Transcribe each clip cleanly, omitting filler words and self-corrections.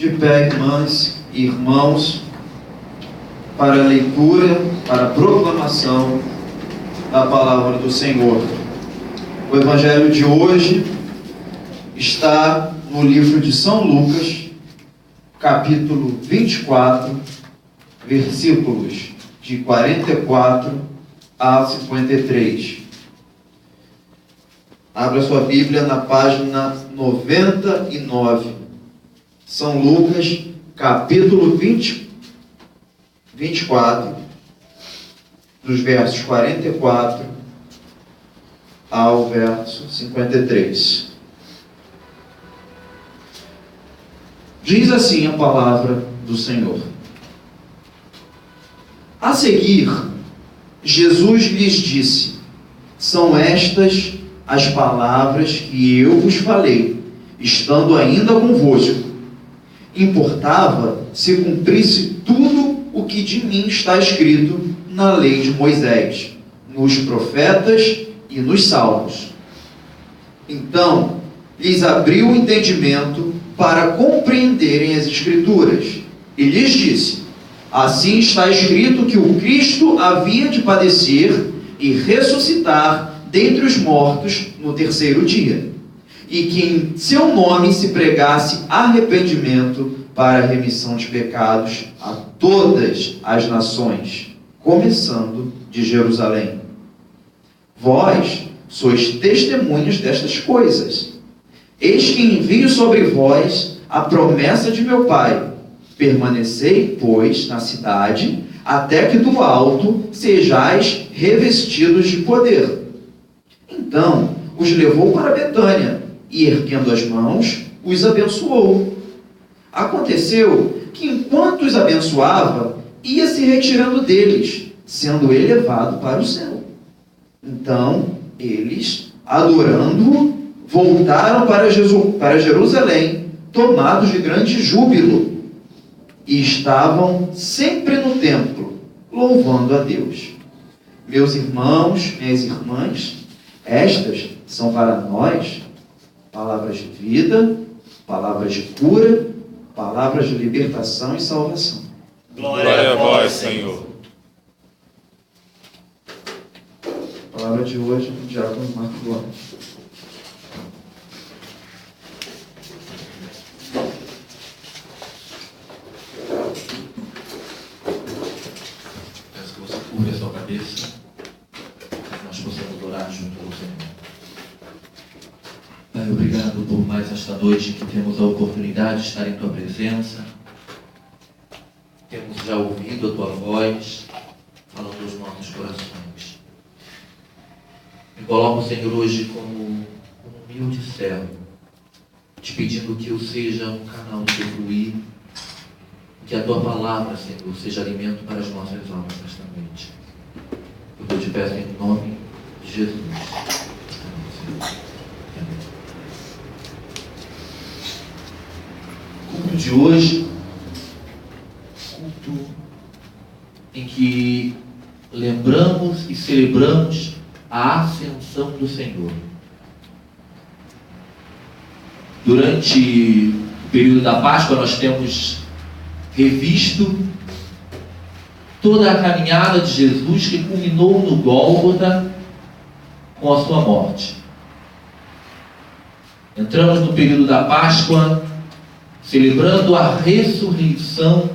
De pé, irmãs e irmãos, para a leitura, para a proclamação da palavra do Senhor. O Evangelho de hoje está no livro de São Lucas, capítulo 24, versículos de 44 a 53. Abra sua Bíblia na página 99. São Lucas, capítulo 24, dos versos 44 ao verso 53. Diz assim a palavra do Senhor. A seguir, Jesus lhes disse: são estas as palavras que eu vos falei, estando ainda convosco. Importava se cumprisse tudo o que de mim está escrito na lei de Moisés, nos profetas e nos salmos. Então, lhes abriu o entendimento para compreenderem as Escrituras, e lhes disse: assim está escrito que o Cristo havia de padecer e ressuscitar dentre os mortos no terceiro dia, e que em seu nome se pregasse arrependimento para a remissão de pecados a todas as nações, começando de Jerusalém. Vós sois testemunhas destas coisas. Eis que envio sobre vós a promessa de meu Pai. Permanecei, pois, na cidade, até que do alto sejais revestidos de poder. Então os levou para Betânia, e erguendo as mãos, os abençoou. Aconteceu que, enquanto os abençoava, ia se retirando deles, sendo elevado para o céu. Então eles, adorando-o, voltaram para Jerusalém, tomados de grande júbilo, e estavam sempre no templo, louvando a Deus. Meus irmãos, minhas irmãs, estas são para nós palavras de vida, palavras de cura, palavras de libertação e salvação. Glória a vós, Senhor. A palavra de hoje é do diácono Marcos Gomes. Peço que você curve a sua cabeça, para que nós possamos orar junto ao Senhor. Pai, obrigado por mais esta noite que temos a oportunidade de estar em Tua presença. Temos já ouvido a Tua voz, falando aos nossos corações. Me coloco, Senhor, hoje como um humilde servo, te pedindo que eu seja um canal de fluir, que a Tua palavra, Senhor, seja alimento para as nossas almas nesta noite. Eu te peço em nome de Jesus. Amém, Senhor. Culto de hoje, culto em que lembramos e celebramos a ascensão do Senhor. Durante o período da Páscoa nós temos revisto toda a caminhada de Jesus que culminou no Gólgota com a sua morte. Entramos no período da Páscoa celebrando a ressurreição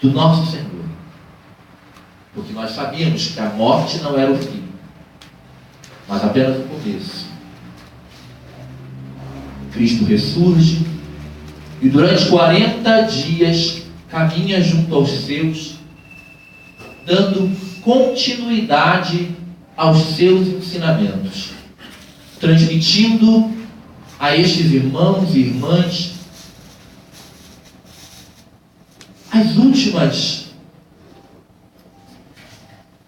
do nosso Senhor. Porque nós sabíamos que a morte não era o fim, mas apenas o começo. Cristo ressurge e durante 40 dias caminha junto aos seus, dando continuidade aos seus ensinamentos, transmitindo a estes irmãos e irmãs as últimas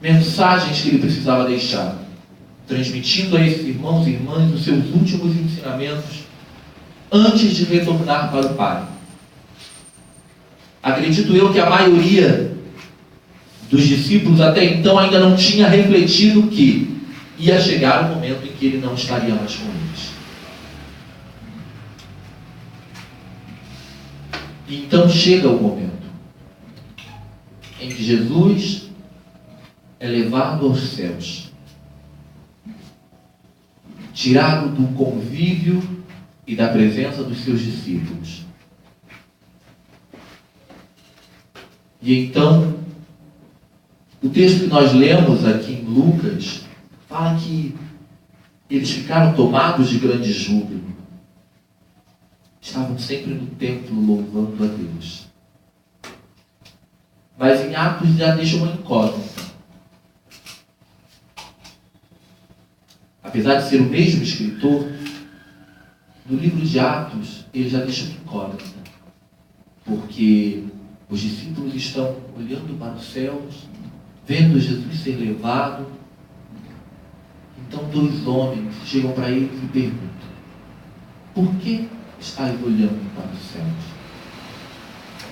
mensagens que ele precisava deixar, transmitindo a esses irmãos e irmãs os seus últimos ensinamentos antes de retornar para o Pai. Acredito eu que a maioria dos discípulos até então ainda não tinha refletido que ia chegar o momento em que ele não estaria mais com eles. E então chega o momento em que Jesus é levado aos céus, tirado do convívio e da presença dos seus discípulos. E então, o texto que nós lemos aqui em Lucas fala que eles ficaram tomados de grande júbilo. Estavam sempre no templo louvando a Deus. Mas em Atos já deixa uma incógnita. Apesar de ser o mesmo escritor, no livro de Atos ele já deixa uma incógnita. Porque os discípulos estão olhando para os céus, vendo Jesus ser levado. Então 2 homens chegam para eles e perguntam: por que estáis olhando para os céus?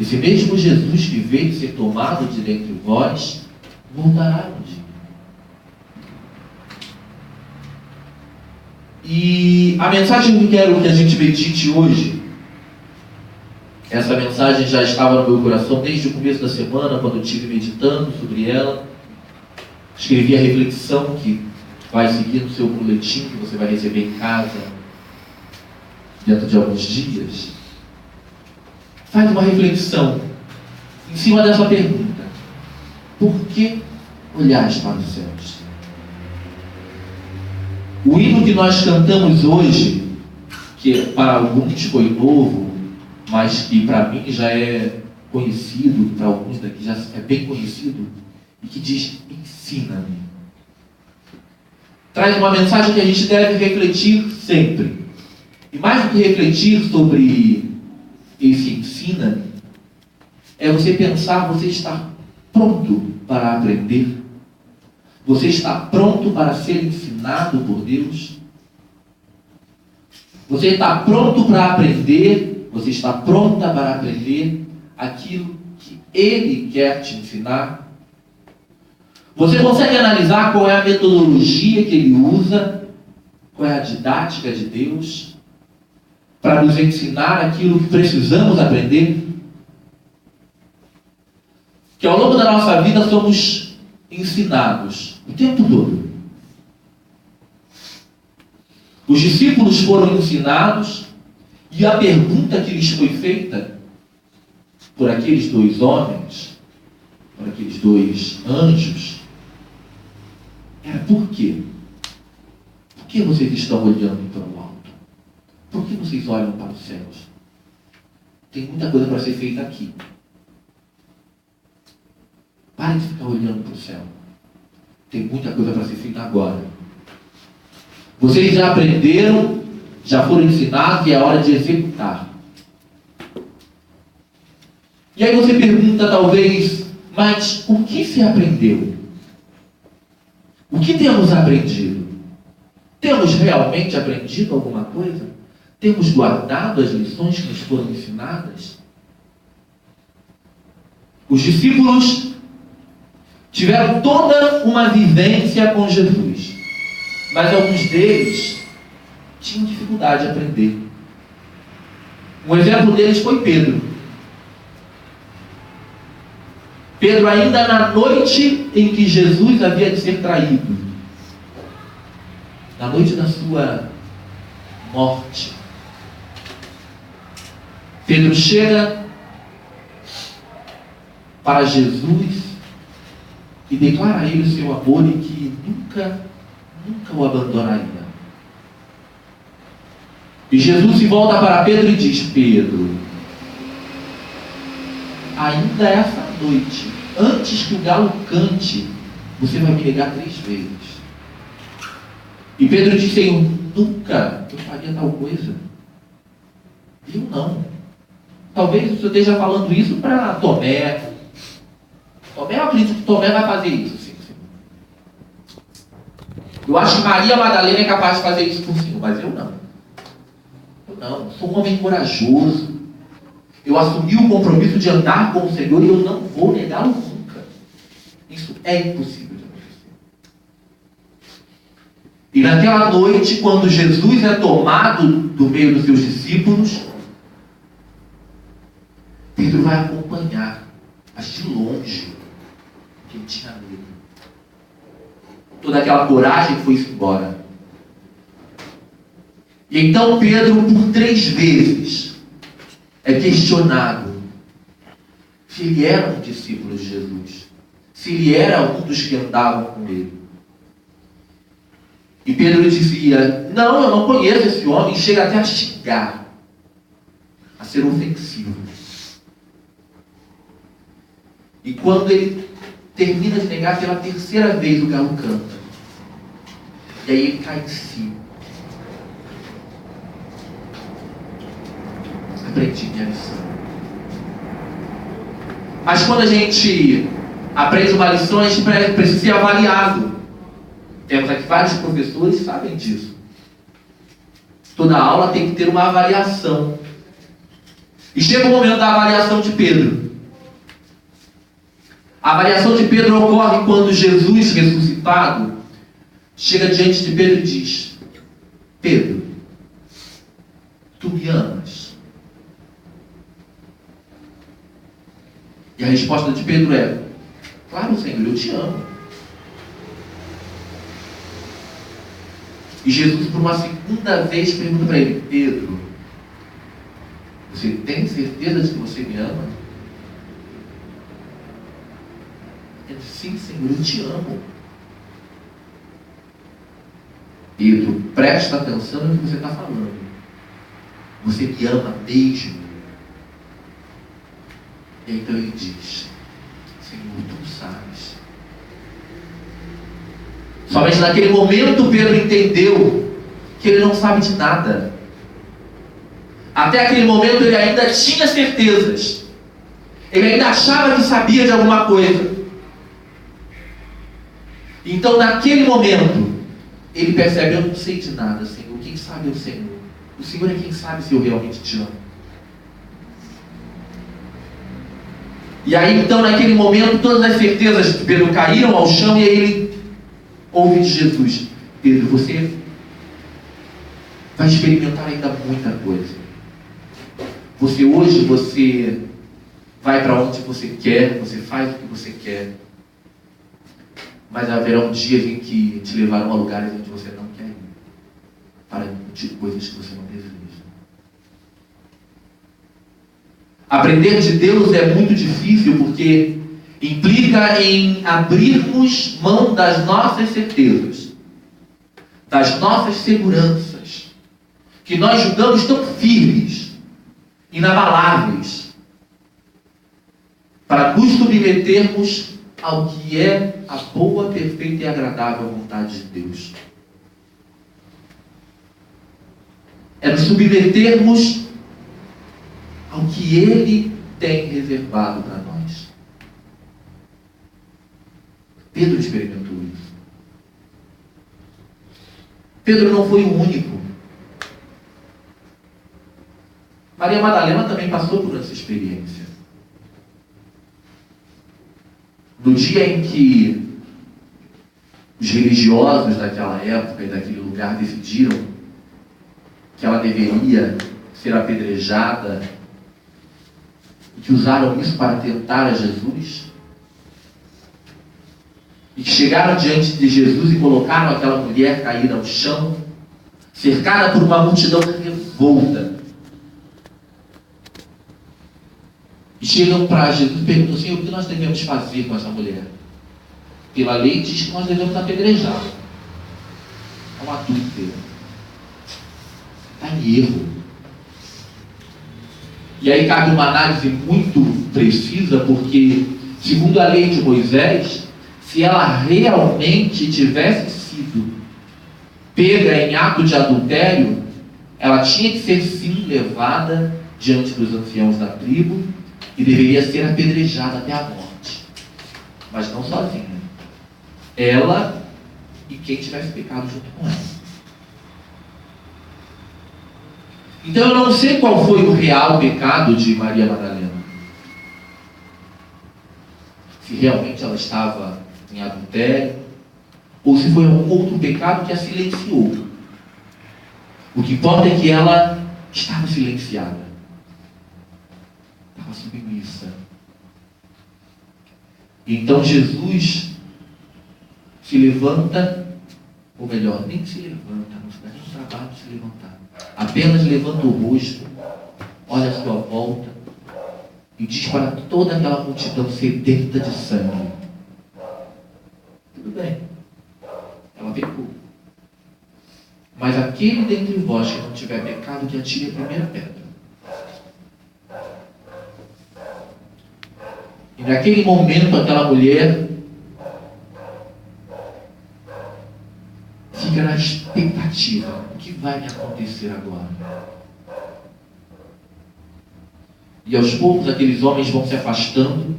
Esse mesmo Jesus que veio ser tomado de dentre vós, voltará um dia. E a mensagem que eu quero que a gente medite hoje, essa mensagem já estava no meu coração desde o começo da semana, quando eu estive meditando sobre ela. Escrevi a reflexão que vai seguir no seu boletim, que você vai receber em casa dentro de alguns dias. Faz uma reflexão em cima dessa pergunta: por que olhais para os céus? O hino que nós cantamos hoje, que para alguns foi novo, mas que para mim já é conhecido, para alguns daqui já é bem conhecido, e que diz: ensina-me. Traz uma mensagem que a gente deve refletir sempre. E mais do que refletir sobre esse ensina-me, é você pensar, você está pronto para aprender? Você está pronto para ser ensinado por Deus? Você está pronto para aprender? Você está pronta para aprender aquilo que Ele quer te ensinar? Você consegue analisar qual é a metodologia que Ele usa? Qual é a didática de Deus para nos ensinar aquilo que precisamos aprender? Que ao longo da nossa vida somos ensinados o tempo todo. Os discípulos foram ensinados, e a pergunta que lhes foi feita por aqueles 2 homens, por aqueles 2 anjos, era: por quê? Por que vocês estão olhando para o alto? Por que vocês olham para os céus? Tem muita coisa para ser feita aqui. Parem de ficar olhando para o céu. Tem muita coisa para ser feita agora. Vocês já aprenderam, já foram ensinados, e é hora de executar. E aí você pergunta talvez: mas o que se aprendeu? O que temos aprendido? Temos realmente aprendido alguma coisa? Temos guardado as lições que nos foram ensinadas? Os discípulos tiveram toda uma vivência com Jesus, mas alguns deles tinham dificuldade de aprender. Um exemplo deles foi Pedro. Pedro, ainda na noite em que Jesus havia de ser traído, na noite da sua morte, Pedro chega para Jesus e declara a ele o seu amor e que nunca o abandonaria. E Jesus se volta para Pedro e diz: Pedro, ainda essa noite, antes que o galo cante, você vai me negar 3 vezes. E Pedro diz: Senhor, nunca eu faria tal coisa. Eu não. Talvez o Senhor esteja falando isso para Tomé. Tomé, eu acredito que Tomé vai fazer isso, sim. Eu acho que Maria Madalena é capaz de fazer isso por Senhor, mas eu não. Eu não. Sou um homem corajoso. Eu assumi o compromisso de andar com o Senhor e eu não vou negá-lo nunca. Isso é impossível de acontecer. E naquela noite, quando Jesus é tomado do meio dos seus discípulos, Pedro vai acompanhar, mas de longe, porque ele tinha medo. Toda aquela coragem foi-se embora. E então Pedro, por 3 vezes, é questionado se ele era um discípulo de Jesus, se ele era um dos que andavam com ele. E Pedro dizia: não, eu não conheço esse homem. E chega até a xingar, a ser ofensivo. E quando ele termina de negar pela 3ª vez, o galo canta. E aí ele cai em si. Aprendi minha lição. Mas quando a gente aprende uma lição, a gente precisa ser avaliado. Temos aqui vários professores que sabem disso. Toda aula tem que ter uma avaliação. E chega o momento da avaliação de Pedro. A avaliação de Pedro ocorre quando Jesus, ressuscitado, chega diante de Pedro e diz: Pedro, tu me amas? E a resposta de Pedro é: claro, Senhor, eu te amo. E Jesus, por uma 2ª vez, pergunta para ele: Pedro, você tem certeza de que você me ama? Ele diz: sim, Senhor, eu te amo. Pedro, presta atenção no que você está falando. Você me ama mesmo? E então ele diz: Senhor, tu sabes. Somente naquele momento Pedro entendeu que ele não sabe de nada. Até aquele momento ele ainda tinha certezas. Ele ainda achava que sabia de alguma coisa. Então naquele momento ele percebe: eu não sei de nada, Senhor. Quem sabe é o Senhor. O Senhor é quem sabe se eu realmente te amo. E aí então naquele momento todas as certezas de Pedro caíram ao chão. E aí ele ouve de Jesus: Pedro, você vai experimentar ainda muita coisa. Hoje você vai para onde você quer, você faz o que você quer. Mas haverá dias em que te levarão a lugares onde você não quer ir, para discutir coisas que você não deseja. Aprender de Deus é muito difícil, porque implica em abrirmos mão das nossas certezas, das nossas seguranças, que nós julgamos tão firmes, inabaláveis, para nos submetermos ao que é a boa, perfeita e agradável vontade de Deus. É nos submetermos ao que Ele tem reservado para nós. Pedro experimentou isso. Pedro não foi o único. Maria Madalena também passou por essa experiência. No dia em que os religiosos daquela época e daquele lugar decidiram que ela deveria ser apedrejada, e que usaram isso para tentar a Jesus, e que chegaram diante de Jesus e colocaram aquela mulher caída ao chão, cercada por uma multidão revolta. E chegam para Jesus e perguntam: Senhor, o que nós devemos fazer com essa mulher? Pela lei diz que nós devemos apedrejá-la. É uma adúltera. Está em erro. E aí cabe uma análise muito precisa, porque, segundo a lei de Moisés, se ela realmente tivesse sido pega em ato de adultério, ela tinha que ser sim levada diante dos anciãos da tribo e deveria ser apedrejada até a morte. Mas não sozinha. Ela e quem tivesse pecado junto com ela. Então eu não sei qual foi o real pecado de Maria Madalena. Se realmente ela estava em adultério, ou se foi algum outro pecado que a silenciou. O que importa é que ela estava silenciada. Estava estava submissa. E então Jesus se levanta, ou melhor, nem se levanta, não se dá nem o trabalho de se levantar. Apenas levanta o rosto, olha a sua volta e diz para toda aquela multidão sedenta de sangue: tudo bem, ela pecou. Mas aquele dentre vós que não tiver pecado, que atire a primeira pedra. E naquele momento, aquela mulher fica na expectativa: o que vai me acontecer agora? E aos poucos aqueles homens vão se afastando.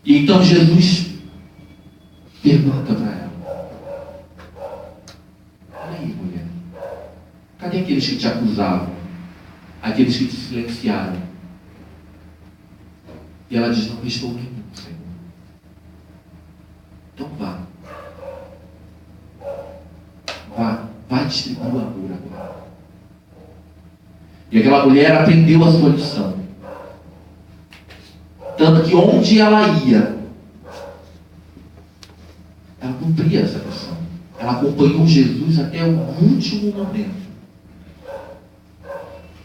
E então Jesus pergunta para ela: olha aí, mulher, cadê aqueles que te acusavam? Aqueles que te silenciaram? E ela diz: não restou nenhum, Senhor. Então vá. Vai distribuir o amor agora. E aquela mulher aprendeu a sua lição. Tanto que onde ela ia, ela cumpria essa missão. Ela acompanhou Jesus até o último momento.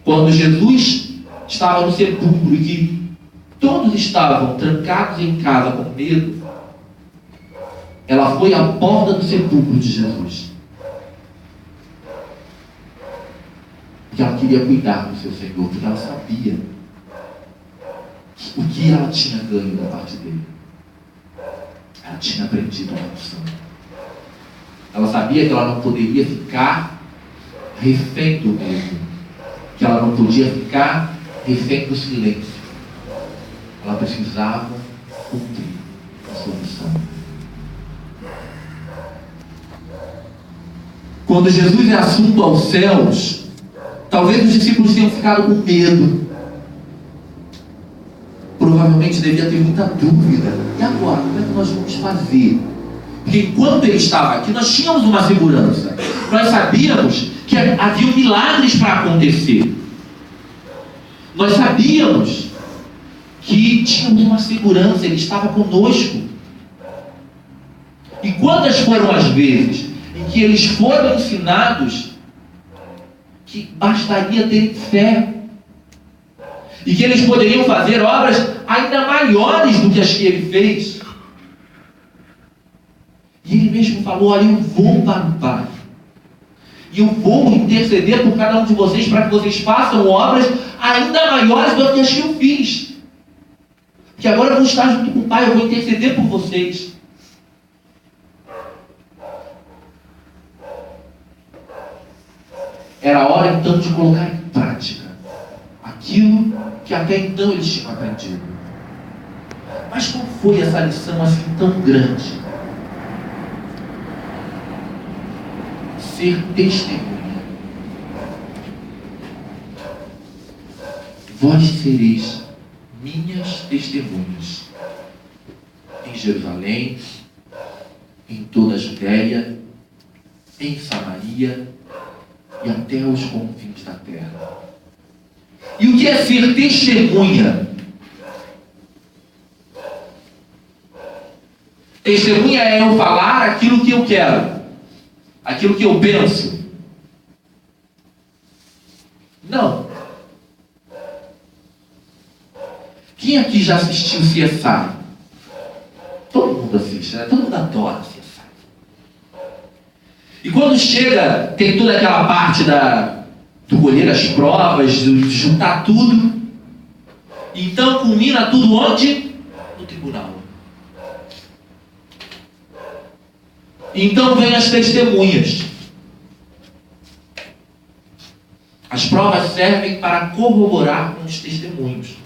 Quando Jesus estava no sepulcro e que todos estavam trancados em casa com medo, ela foi à porta do sepulcro de Jesus. Porque ela queria cuidar do seu Senhor, porque ela sabia o que ela tinha ganho da parte dele. Ela tinha aprendido uma lição. Ela sabia que ela não poderia ficar refém do medo, que ela não podia ficar refém do silêncio. Ela precisava cumprir a sua missão. Quando Jesus é assunto aos céus, talvez os discípulos tenham ficado com medo. Provavelmente devia ter muita dúvida. E agora, como é que nós vamos fazer? Porque enquanto ele estava aqui, nós tínhamos uma segurança. Nós sabíamos que havia milagres para acontecer. Nós sabíamos que tínhamos uma segurança, ele estava conosco. E quantas foram as vezes em que eles foram ensinados que bastaria ter fé e que eles poderiam fazer obras ainda maiores do que as que ele fez? E ele mesmo falou: olha, eu vou para o Pai e eu vou interceder por cada um de vocês para que vocês façam obras ainda maiores do que as que eu fiz. Porque agora eu vou estar junto com o Pai, eu vou interceder por vocês. Era a hora então de colocar em prática aquilo que até então eles tinham aprendido. Mas qual foi essa lição assim tão grande? Ser testemunha. Vós sereis minhas testemunhas em Jerusalém, em toda a Judéia, em Samaria e até os confins da terra. E o que é ser testemunha? Testemunha é eu falar aquilo que eu quero, aquilo que eu penso. Não. Quem aqui já assistiu CSI? Todo mundo assiste, né? Todo mundo adora CSI. E quando chega, tem toda aquela parte do colher as provas, de juntar tudo. Então culmina tudo onde? No tribunal. Então vem as testemunhas. As provas servem para corroborar com os testemunhos.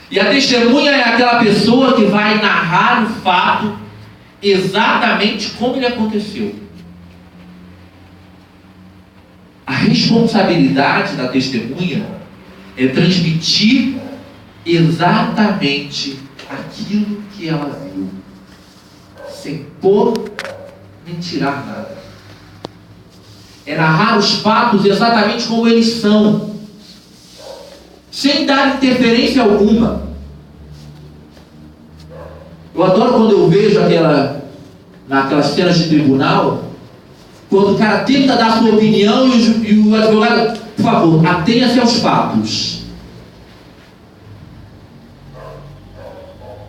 E a testemunha é aquela pessoa que vai narrar o fato exatamente como ele aconteceu. A responsabilidade da testemunha é transmitir exatamente aquilo que ela viu, sem pôr nem tirar nada. É narrar os fatos exatamente como eles são, sem dar interferência alguma. Eu adoro quando eu vejo naquelas cenas de tribunal, quando o cara tenta dar a sua opinião e o advogado, por favor, atenha-se aos fatos.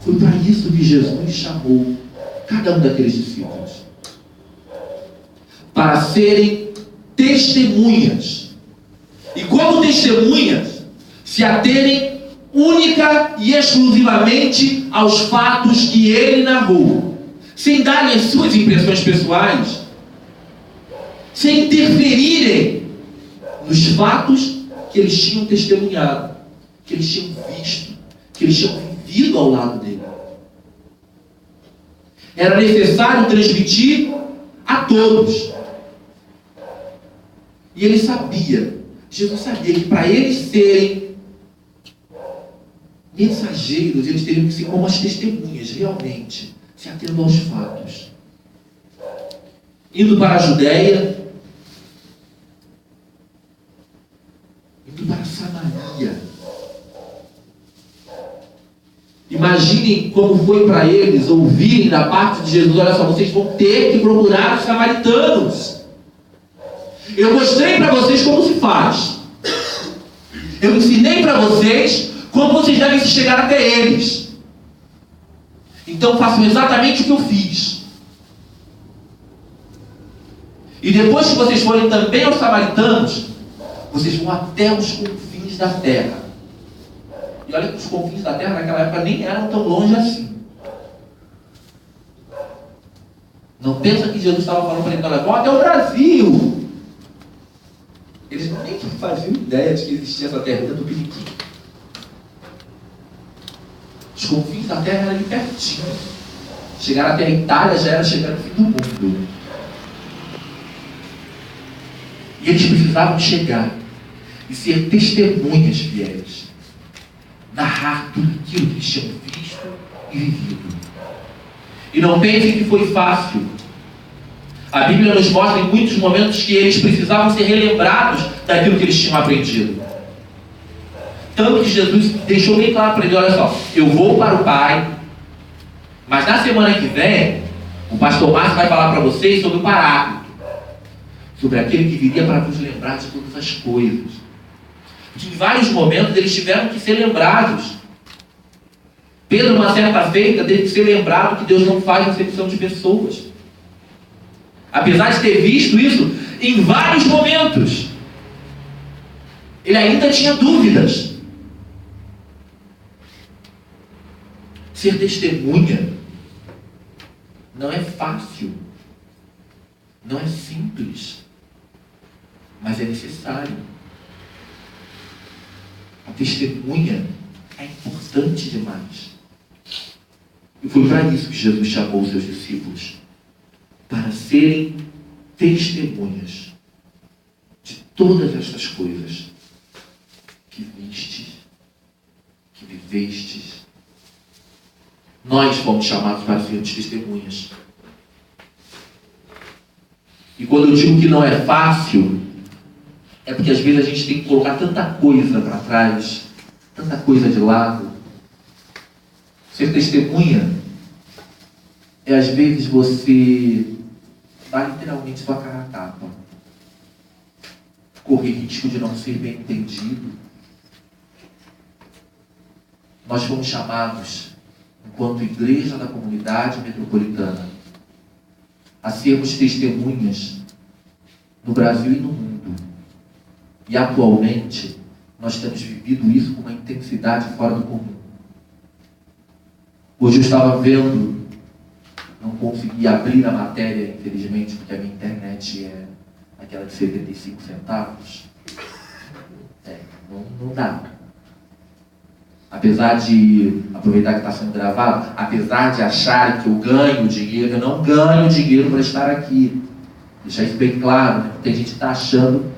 Foi para isso que Jesus chamou cada um daqueles discípulos, para serem testemunhas. E como testemunhas, se aterem única e exclusivamente aos fatos que ele narrou, sem darem as suas impressões pessoais, sem interferirem nos fatos que eles tinham testemunhado, que eles tinham visto, que eles tinham vivido ao lado dele. Era necessário transmitir a todos. E ele sabia, Jesus sabia que para eles serem mensageiros, eles teriam que ser como as testemunhas, realmente, se atendo aos fatos. Indo para a Judéia, indo para Samaria. Imaginem como foi para eles ouvirem da parte de Jesus: olha só, vocês vão ter que procurar os samaritanos. Eu mostrei para vocês como se faz. Eu ensinei para vocês como vocês devem se chegar até eles. Então façam exatamente o que eu fiz. E depois que vocês forem também aos samaritanos, vocês vão até os confins da terra. E olha que os confins da terra naquela época nem eram tão longe assim. Não pensa que Jesus estava falando para eles: olha, vão até o Brasil. Eles nem faziam ideia de que existia essa terra do Piniquim. Os confins da terra eram ali pertinho. Chegar até a Itália já era chegar no fim do mundo. E eles precisavam chegar e ser testemunhas fiéis. Narrar tudo aquilo que eles tinham visto e vivido. E não pensem que foi fácil. A Bíblia nos mostra em muitos momentos que eles precisavam ser relembrados daquilo que eles tinham aprendido. Tanto que Jesus deixou bem claro para eles: olha só, eu vou para o Pai, mas na semana que vem, o pastor Márcio vai falar para vocês sobre o Paráclito, sobre aquele que viria para vos lembrar de todas as coisas. Em vários momentos eles tiveram que ser lembrados. Pedro, uma certa feita, teve que ser lembrado que Deus não faz acepção de pessoas. Apesar de ter visto isso em vários momentos, ele ainda tinha dúvidas. Ser testemunha não é fácil, não é simples, mas é necessário. A testemunha é importante demais. E foi para isso que Jesus chamou os seus discípulos, para serem testemunhas de todas estas coisas que vistes, que vivestes. Nós fomos chamados para sermos testemunhas. E quando eu digo que não é fácil, é porque às vezes a gente tem que colocar tanta coisa para trás, tanta coisa de lado. Ser testemunha é às vezes você dar literalmente sua cara a tapa, correr risco de não ser bem entendido. Nós fomos chamados, enquanto igreja da comunidade metropolitana, a sermos testemunhas no Brasil e no mundo. E atualmente, nós temos vivido isso com uma intensidade fora do comum. Hoje eu estava vendo, não consegui abrir a matéria, infelizmente, porque a minha internet é aquela de 75 centavos. Não dá. Apesar de, aproveitar que está sendo gravado, apesar de acharem que eu ganho dinheiro, eu não ganho dinheiro para estar aqui. Deixar isso bem claro, né? Tem gente que está achando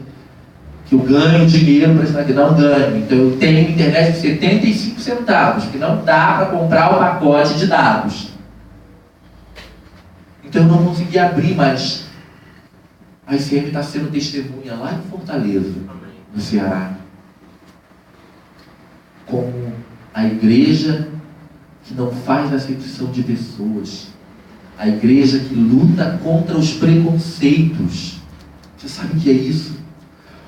que eu ganho dinheiro para estar aqui. Não ganho. Então eu tenho internet de 75 centavos, que não dá para comprar o pacote de dados. Então eu não consegui abrir, mas a ICM está sendo testemunha lá em Fortaleza, no Ceará. como a igreja que não faz acepção de pessoas, a igreja que luta contra os preconceitos. Você sabe o que é isso?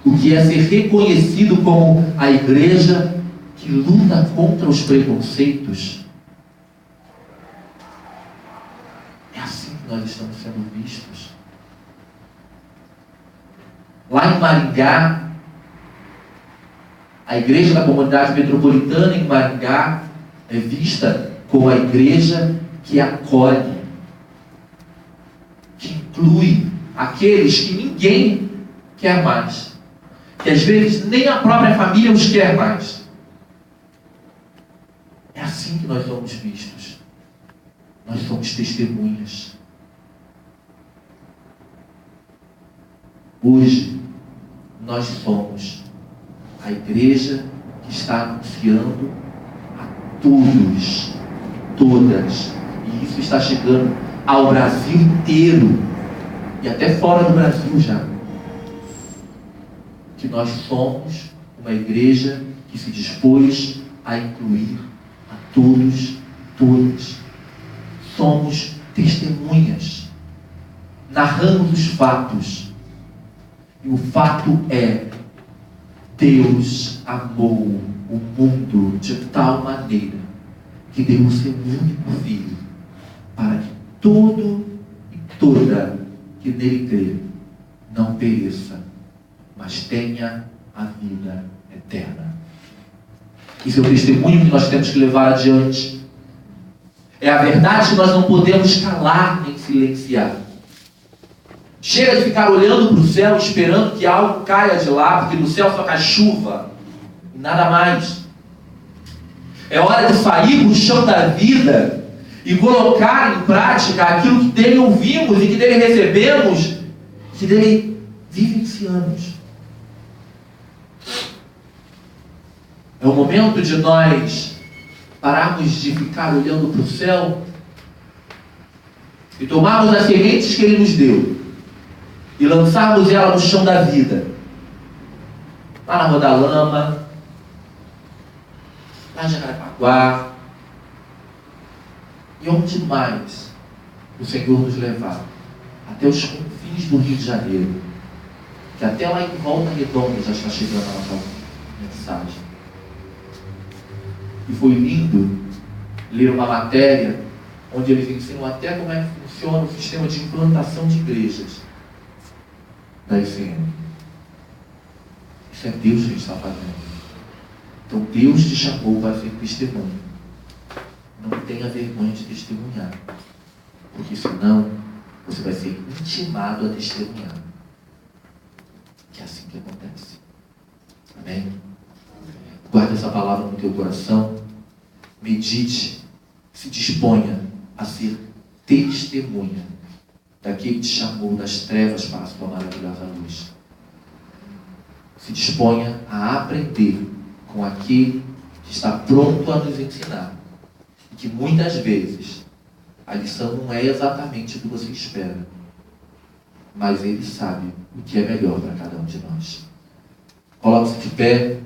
O que é ser reconhecido como a igreja que luta contra os preconceitos? É assim que nós estamos sendo vistos. Lá em Maringá, a igreja da comunidade metropolitana em Maringá é vista como a igreja que acolhe, que inclui aqueles que ninguém quer mais, que às vezes nem a própria família os quer mais. É assim que nós somos vistos. Nós somos testemunhas. Hoje, nós somos a igreja que está anunciando a todos, todas, e isso está chegando ao Brasil inteiro, e até fora do Brasil já, que nós somos uma igreja que se dispôs a incluir a todos, todas. Somos testemunhas, narramos os fatos, e o fato é: Deus amou o mundo de tal maneira que deu o seu único Filho, para que todo e toda que nele crê não pereça, mas tenha a vida eterna. Isso é o testemunho que nós temos que levar adiante. É a verdade que nós não podemos calar nem silenciar. Chega de ficar olhando para o céu, esperando que algo caia de lá, porque no céu só cai chuva e nada mais. É hora de sair do chão da vida e colocar em prática aquilo que dele ouvimos e que dele recebemos, que dele vivenciamos. É o momento de nós pararmos de ficar olhando para o céu e tomarmos as sementes que ele nos deu e lançarmos ela no chão da vida, lá na Rua da Lama, lá em Jacarepaguá, e onde mais o Senhor nos levar, até os confins do Rio de Janeiro, que até lá em Volta Redonda já está chegando a nossa mensagem. E foi lindo ler uma matéria onde eles ensinam até como é que funciona o sistema de implantação de igrejas da ICM. Isso é Deus que a gente está fazendo. Então Deus te chamou para ser testemunho. Não tenha vergonha de testemunhar, porque senão você vai ser intimado a testemunhar. Que é assim que acontece. Amém? Guarda essa palavra no teu coração. Medite. Se disponha a ser testemunha daquele que te chamou das trevas para a sua maravilhosa luz. Se disponha a aprender com aquele que está pronto a nos ensinar. E que muitas vezes a lição não é exatamente o que você espera, mas ele sabe o que é melhor para cada um de nós. Coloque-se de pé.